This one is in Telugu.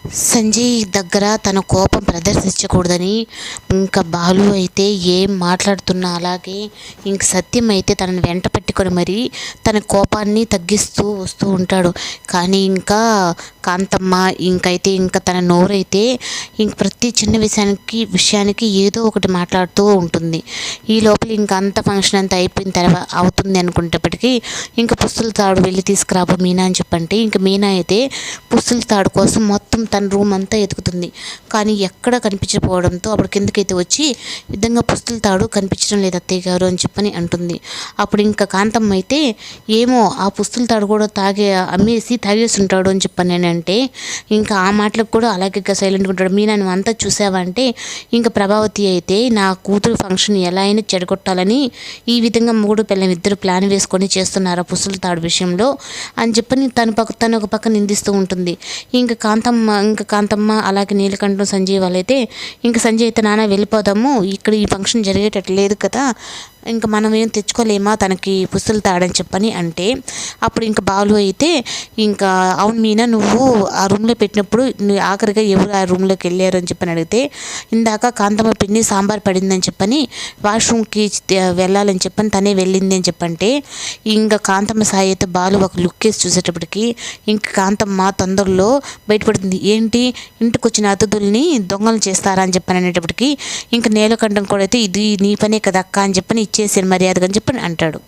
సంజయ్ దగ్గర తన కోపం ప్రదర్శించకూడదని ఇంకా బాలు అయితే ఏం మాట్లాడుతున్నా అలాగే ఇంక సత్యం అయితే తనని వెంట పెట్టుకొని మరి తన కోపాన్ని తగ్గిస్తూ వస్తూ ఉంటాడు. కానీ ఇంకా కాంతమ్మ ఇంకా తన నోరైతే ఇంక ప్రతి చిన్న విషయానికి ఏదో ఒకటి మాట్లాడుతూ ఉంటుంది. ఈ లోపల ఇంకా అంత ఫంక్షన్ అంతా అయిపోయిన తర్వాత అవుతుంది అనుకునేటప్పటికీ ఇంకా పుస్తల తాడు వెళ్ళి తీసుకురాబో మీనా అని చెప్పంటే ఇంక మీనా అయితే పుస్తల తాడు కోసం మొత్తం తన రూమ్ అంతా ఎతుకుతుంది. కానీ ఎక్కడ కనిపించకపోవడంతో అప్పుడు కిందకైతే వచ్చి విధంగా పుస్తల తాడు కనిపించడం లేదు అత్తయ్య గారు అని చెప్పని అంటుంది. అప్పుడు ఇంకా కాంతమ్మ అయితే ఏమో ఆ పుస్తల తాడు కూడా అమ్మేసి తాగేసి ఉంటాడు అని చెప్పని అంటే ఇంకా ఆ మాటలకు కూడా అలాగే సైలెంట్గా ఉంటాడు. మీనా నువ్వు అంతా చూసావంటే ఇంకా ప్రభావతి అయితే నా కూతురు ఫంక్షన్ ఎలా అయినా చెడగొట్టాలని ఈ విధంగా మూడు పిల్లలు ఇద్దరు ప్లాన్ వేసుకొని చేస్తున్నారు ఆ పుస్తల తాడు విషయంలో అని చెప్పని తను ఒక పక్క నిందిస్తూ ఉంటుంది. ఇంకా కాంతమ్మ అలాగే నీలకంఠం సంజయ్ వాళ్ళైతే ఇంకా సంజయ్ అయితే నాన్న వెళ్ళిపోదాము ఇక్కడ ఈ ఫంక్షన్ జరిగేటట్టు లేదు కదా ఇంకా మనం ఏం తెచ్చుకోలేమా తనకి పుస్తలు తాడని చెప్పని అంటే అప్పుడు ఇంకా బాలు అయితే ఇంకా అవును మీనా నువ్వు ఆ రూమ్లో పెట్టినప్పుడు ఆఖరిగా ఎవరు ఆ రూమ్లోకి వెళ్ళారు అని చెప్పని అడిగితే ఇందాక కాంతమ్మ పిన్ని సాంబార్ పడిందని చెప్పని వాష్రూమ్కి వెళ్ళాలని చెప్పని తనే వెళ్ళింది అని చెప్పంటే ఇంకా కాంతమ్మ సాయి అయితే బాలు ఒక లుక్ వేసి చూసేటప్పటికి ఇంకా కాంతమ్మ తొందరలో బయటపడుతుంది. ఏంటి ఇంటికి వచ్చిన అతిథుల్ని దొంగలు చేస్తారా అని చెప్పని అనేటప్పటికి ఇంకా నీలకంఠం కూడా అయితే ఇది నీ పనే కదా అక్క అని చెప్పని ఇచ్చేసారు మర్యాదగా అని చెప్పని అంటాడు.